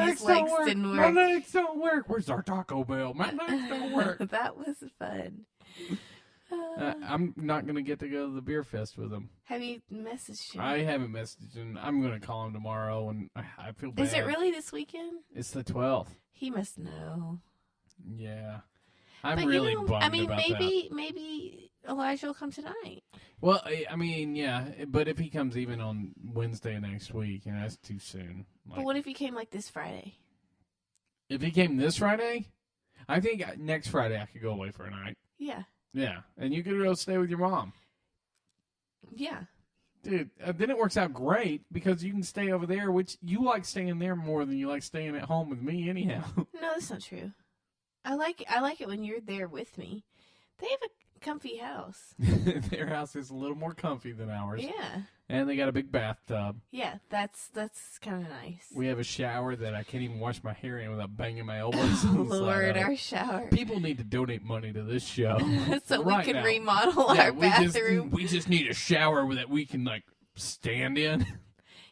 His legs didn't work. My legs don't work. Where's our Taco Bell? My legs don't work. That was fun. I'm not going to get to go to the beer fest with him. Have you messaged him? I haven't messaged him. I'm going to call him tomorrow, and I feel bad. Is it really this weekend? It's the 12th. He must know. Yeah. I'm really bummed about that. Maybe Elijah will come tonight. Well, I mean, yeah, but if he comes even on Wednesday next week, that's too soon. But what if he came this Friday? If he came this Friday, I think next Friday I could go away for a night. Yeah. Yeah, and you could go stay with your mom. Yeah. Dude, then it works out great because you can stay over there, which you like staying there more than you like staying at home with me anyhow. No, that's not true. I like it when you're there with me. They have a comfy house. Their house is a little more comfy than ours. Yeah. And they got a big bathtub. Yeah, that's kind of nice. We have a shower that I can't even wash my hair in without banging my elbows. Oh, Lord, our shower. People need to donate money to this show. So we can remodel our bathroom. We just need a shower that we can, stand in.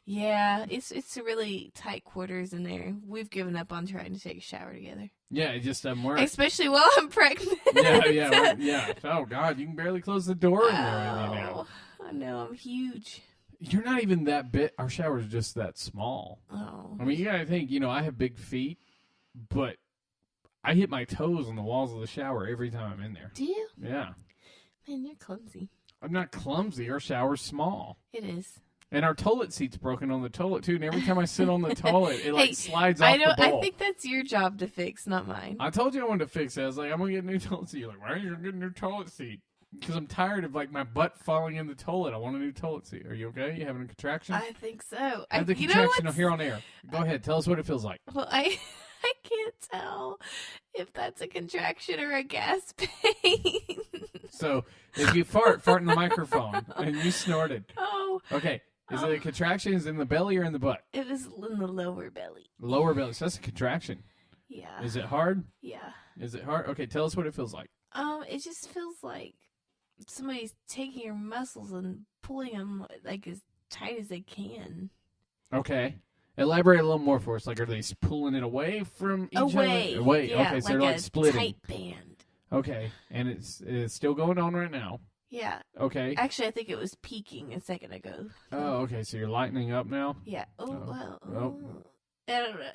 Yeah, it's really tight quarters in there. We've given up on trying to take a shower together. Yeah, it just doesn't work. Especially while I'm pregnant. Yeah. Oh, God, you can barely close the door in there with you now. I know, I'm huge. You're not even that big. Our shower is just that small. Oh. I mean, you got to think, I have big feet, but I hit my toes on the walls of the shower every time I'm in there. Do you? Yeah. Man, you're clumsy. I'm not clumsy. Our shower's small. It is. And our toilet seat's broken on the toilet, too. And every time I sit on the toilet, it slides off the bowl. I think that's your job to fix, not mine. I told you I wanted to fix it. I was like, I'm going to get a new toilet seat. You're like, why are you going to get a new toilet seat? Because I'm tired of my butt falling in the toilet. I want a new toilet seat. Are you okay? You having a contraction? I think so. I have the contraction here on air. Go ahead. Tell us what it feels like. Well, I can't tell if that's a contraction or a gas pain. So if you fart in the microphone and you snorted. Oh. Okay. Is it a contraction? Is it in the belly or in the butt? It was in the lower belly. Lower belly. So that's a contraction. Yeah. Is it hard? Yeah. Is it hard? Okay. Tell us what it feels like. It just feels like somebody's taking your muscles and pulling them as tight as they can. Okay. Elaborate a little more for us. Are they pulling it away from each other? Away. Yeah, okay, so they're splitting. Tight band. Okay. And it's still going on right now. Yeah. Okay. Actually, I think it was peaking a second ago. Oh, okay. So you're lightening up now? Yeah. I don't know.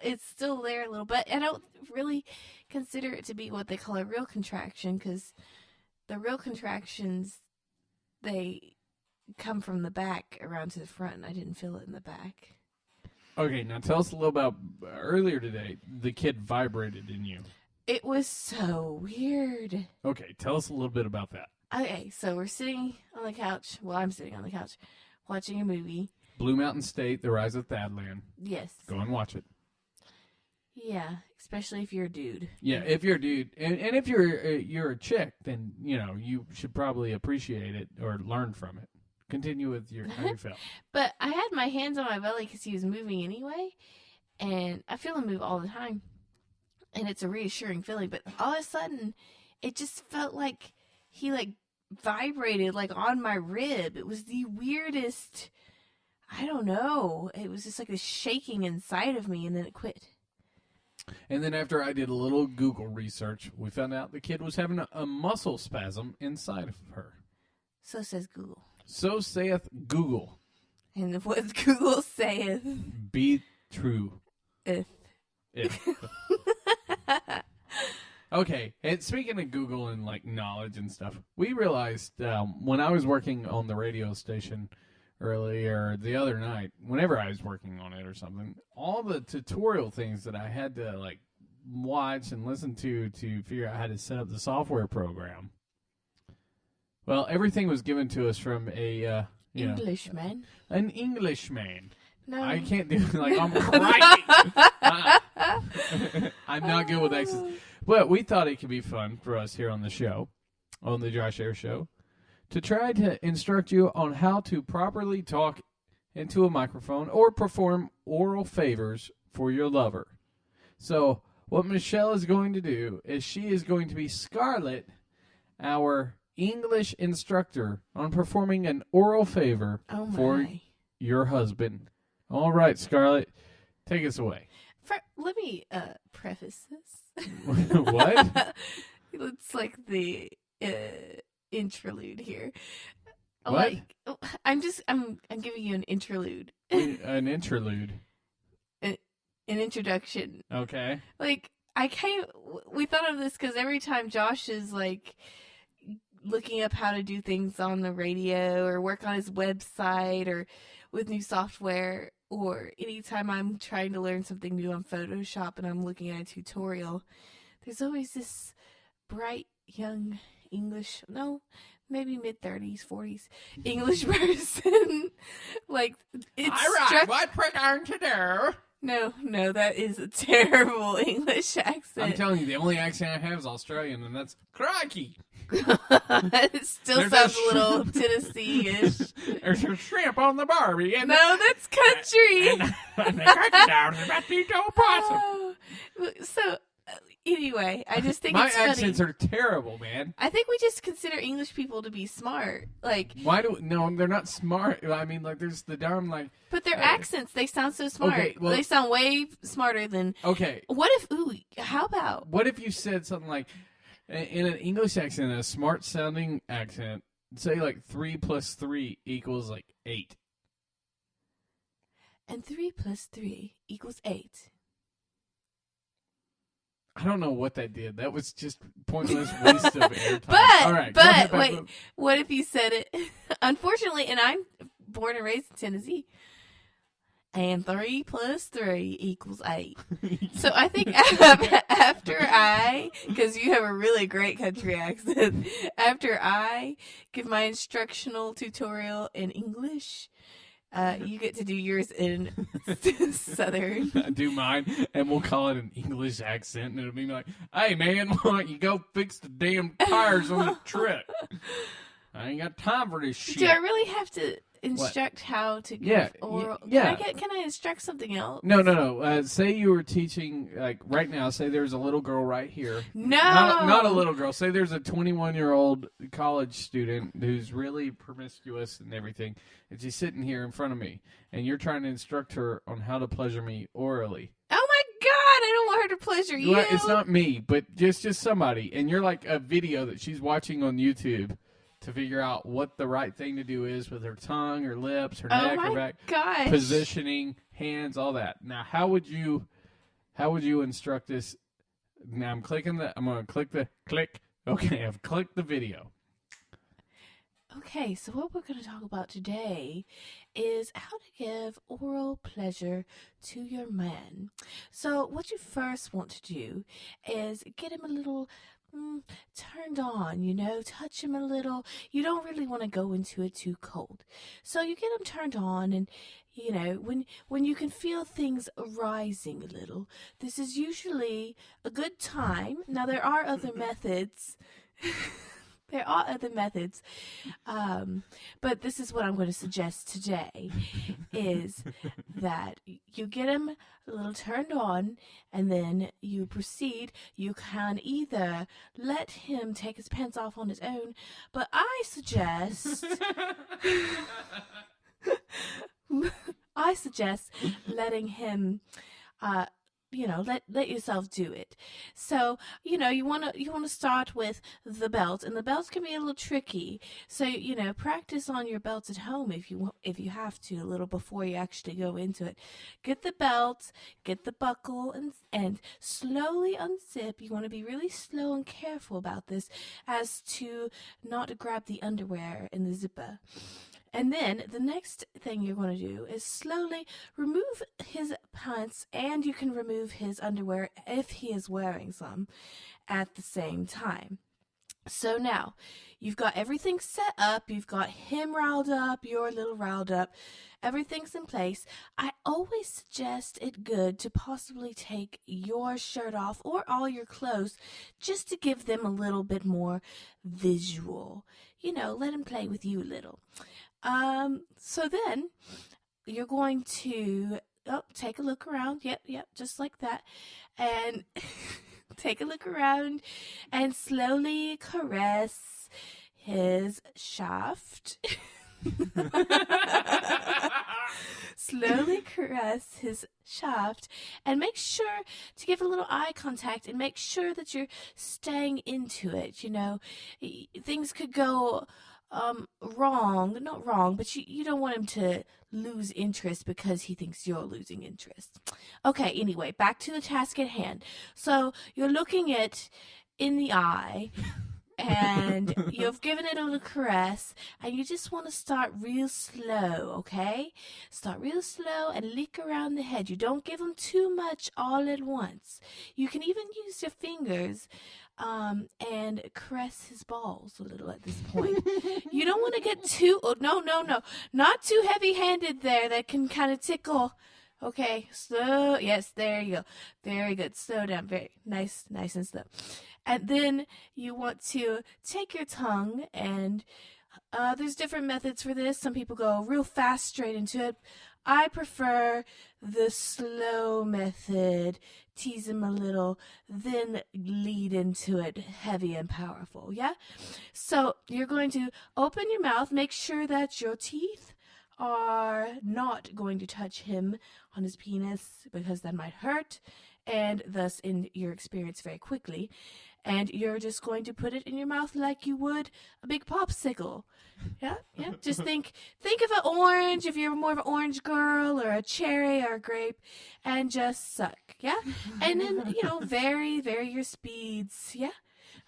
It's still there a little bit. I don't really consider it to be what they call a real contraction because the real contractions, they come from the back around to the front. I didn't feel it in the back. Okay, now tell us a little about earlier today. The kid vibrated in you. It was so weird. Okay, tell us a little bit about that. Okay, so we're sitting on the couch. Well, I'm sitting on the couch watching a movie. Blue Mountain State, The Rise of Thadland. Yes. Go and watch it. Yeah, especially if you're a dude. Yeah, if you're a dude. And if you're a chick, then, you should probably appreciate it or learn from it. Continue with how you felt. But I had my hands on my belly because he was moving anyway. And I feel him move all the time. And it's a reassuring feeling. But all of a sudden, it just felt like he, vibrated, on my rib. It was the weirdest, I don't know. It was just like a shaking inside of me, and then it quit. And then after I did a little Google research, we found out the kid was having a muscle spasm inside of her. So says Google. So saith Google. And what Google saith. Be true. If. Okay, and speaking of Google and knowledge and stuff, we realized when I was working on the radio station earlier the other night, whenever I was working on it or something, all the tutorial things that I had to watch and listen to figure out how to set up the software program. Well, everything was given to us from a Englishman. An Englishman. No. I can't do I'm crying. I'm not good with accents. But we thought it could be fun for us here on the show, on the Josh Air Show, to try to instruct you on how to properly talk into a microphone or perform oral favors for your lover. So what Michelle is going to do is she is going to be Scarlett, our English instructor, on performing an oral favor for your husband. All right, Scarlett, take us away. Let me preface this. What? It's like the interlude here. What? Like, I'm giving you an interlude. An interlude. An introduction. Okay. Like, we thought of this because every time Josh is like looking up how to do things on the radio or work on his website or with new software, or anytime I'm trying to learn something new on Photoshop and I'm looking at a tutorial, there's always this bright young English, no, maybe mid-30s, 40s English person. Like, it's all right, what we're going to do? No, that is a terrible English accent. I'm telling you, the only accent I have is Australian, and that's crikey. It still sounds a little Tennessee-ish. There's a shrimp on the Barbie. And no, that's country. And the touchdown is about to be no possum. So, anyway, I just think my it's funny. accents are terrible, man. I think we just consider English people to be smart. Like, no, they're not smart. I mean, like, there's the dumb, like. But their accents, they sound so smart. Okay, well, they sound way smarter than. Okay. How about? What if you said something like, in an English accent, a smart sounding accent, say like 3 + 3 = like 8. And 3 + 3 = 8. I don't know what that did. That was just pointless waste of airtime. All right, but wait, what if you said it? Unfortunately, and I'm born and raised in Tennessee. And 3 + 3 = 8. So I think because you have a really great country accent, after I give my instructional tutorial in English, you get to do yours in Southern. Do mine, and we'll call it an English accent, and it'll be like, "Hey man, why don't you go fix the damn tires on the truck? I ain't got time for this shit." Do I really have to instruct how to give oral? Yeah. Can I instruct something else? No. Say you were teaching, like, right now, say there's a little girl right here. No. Not a little girl. Say there's a 21-year-old college student who's really promiscuous and everything, and she's sitting here in front of me, and you're trying to instruct her on how to pleasure me orally. Oh my God, I don't want her to pleasure you. Well, it's not me, but just somebody, and you're like a video that she's watching on YouTube to figure out what the right thing to do is with her tongue, her lips, her neck, her back, positioning, hands, all that. Now, how would you instruct this? Now I'm going to click the click. Okay, I've clicked the video. Okay, so what we're going to talk about today is how to give oral pleasure to your man. So what you first want to do is get him a little turned on, touch him a little. You don't really want to go into it too cold. So you get him turned on, and when you can feel things rising a little, this is usually a good time. Now there are other methods. But this is what I'm going to suggest today, is that you get him a little turned on, and then you proceed. You can either let him take his pants off on his own, but I suggest letting him let yourself do it. So, you want to start with the belt, and the belts can be a little tricky. So, practice on your belts at home if you have to, a little before you actually go into it. Get the belt, get the buckle, and slowly unzip. You want to be really slow and careful about this as to not grab the underwear in the zipper. And then the next thing you're going to do is slowly remove his pants, and you can remove his underwear if he is wearing some at the same time. So now you've got everything set up. You've got him riled up, you're a little riled up. Everything's in place. I always suggest it good to possibly take your shirt off or all your clothes just to give them a little bit more visual. Let him play with you a little. So then you're going to take a look around. Yep, just like that. And take a look around and slowly caress his shaft. Slowly caress his shaft and make sure to give a little eye contact and make sure that you're staying into it. You know, things could go wrong, not wrong, but you don't want him to lose interest because he thinks you're losing interest. Okay, anyway, back to the task at hand. So you're looking it in the eye and you've given it a little caress and you just want to start real slow, okay? Start real slow and lick around the head. You don't give him too much all at once. You can even use your fingers and caress his balls a little at this point. You don't want to get too, no, not too heavy-handed there. That can kind of tickle. Okay, slow. Yes, there you go. Very good. Slow down. Very nice and slow. And then you want to take your tongue and there's different methods for this. Some people go real fast straight into it. I prefer the slow method. Tease him a little, then lead into it heavy and powerful, yeah? So you're going to open your mouth, make sure that your teeth are not going to touch him on his penis because that might hurt and thus end your experience very quickly. And you're just going to put it in your mouth like you would a big popsicle. Yeah. Just think of an orange, if you're more of an orange girl, or a cherry or a grape, and just suck. Yeah. And then, vary your speeds. Yeah.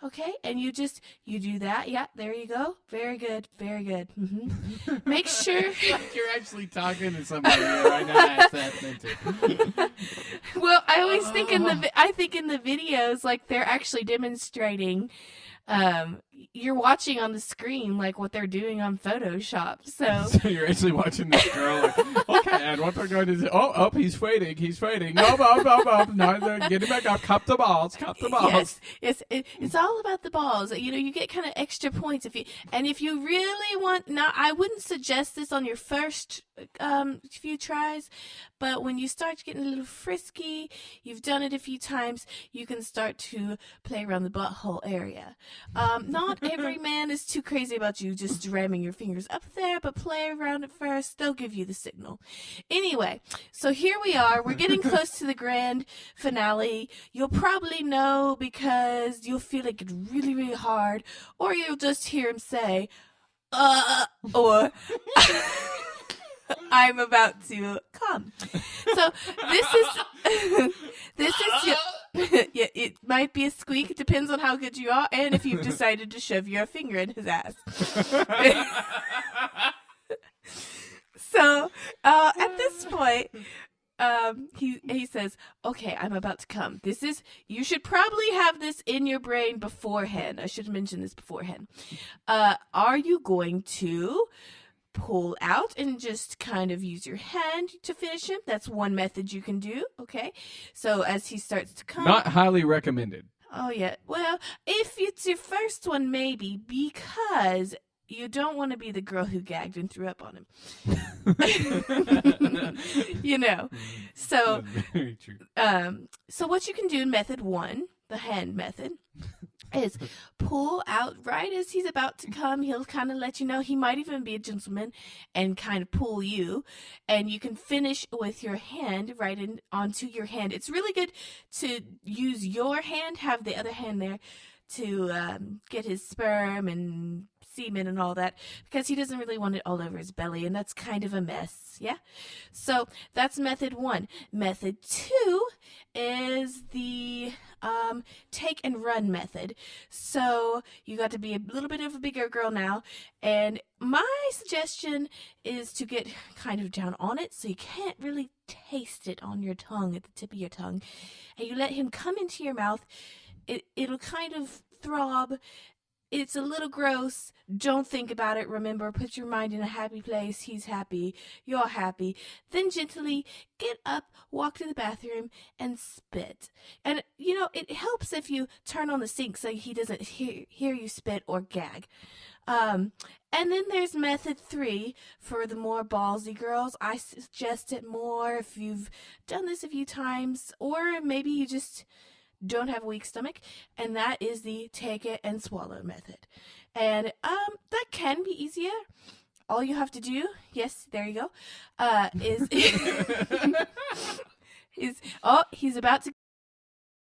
Okay. And you do that. Yeah. There you go. Very good. Mm-hmm. Make sure. Like you're actually talking to somebody right now. Ask that thing too. Well, I always think in the videos, like they're actually demonstrating. You're watching on the screen like what they're doing on Photoshop. So you're actually watching this girl. Like, okay, and what they're going to do? Oh, he's fading. Up. No, get him back up. Cup the balls. Yes. It's all about the balls. You get kind of extra points if you really want. Now, I wouldn't suggest this on your first few tries, but when you start getting a little frisky, you've done it a few times, you can start to play around the butthole area. Not every man is too crazy about you just ramming your fingers up there, but play around it first. They'll give you the signal. Anyway, so here we are. We're getting close to the grand finale. You'll probably know because you'll feel it get really, really hard, or you'll just hear him say, or I'm about to come. So this is your, yeah, it might be a squeak. It depends on how good you are and if you've decided to shove your finger in his ass. So at this point, he says, okay, I'm about to come. You should probably have this in your brain beforehand. I should have mentioned this beforehand. Are you going to pull out and just kind of use your hand to finish him? That's one method you can do. Okay. So as he starts to come. Not highly recommended. Oh, yeah. Well, if it's your first one, maybe, because you don't want to be the girl who gagged and threw up on him. So, very true. So what you can do in method 1, the hand method, is pull out right as he's about to come. He'll kind of let you know. He might even be a gentleman and kind of pull you, and you can finish with your hand right in onto your hand. It's really good to use your hand, have the other hand there to get his sperm and semen and all that, because he doesn't really want it all over his belly, and that's kind of a mess. Yeah. So that's method 1. Method 2 is the take and run method. So you got to be a little bit of a bigger girl now, and my suggestion is to get kind of down on it so you can't really taste it on your tongue, at the tip of your tongue, and you let him come into your mouth. It'll kind of throb. It's a little gross. Don't think about it. Remember, put your mind in a happy place. He's happy. You're happy. Then gently get up, walk to the bathroom, and spit. And, it helps if you turn on the sink so he doesn't hear you spit or gag. And then there's method 3 for the more ballsy girls. I suggest it more if you've done this a few times, or maybe you just don't have a weak stomach, and that is the take it and swallow method. And that can be easier. all you have to do, yes, there you go, is, is, oh, he's about to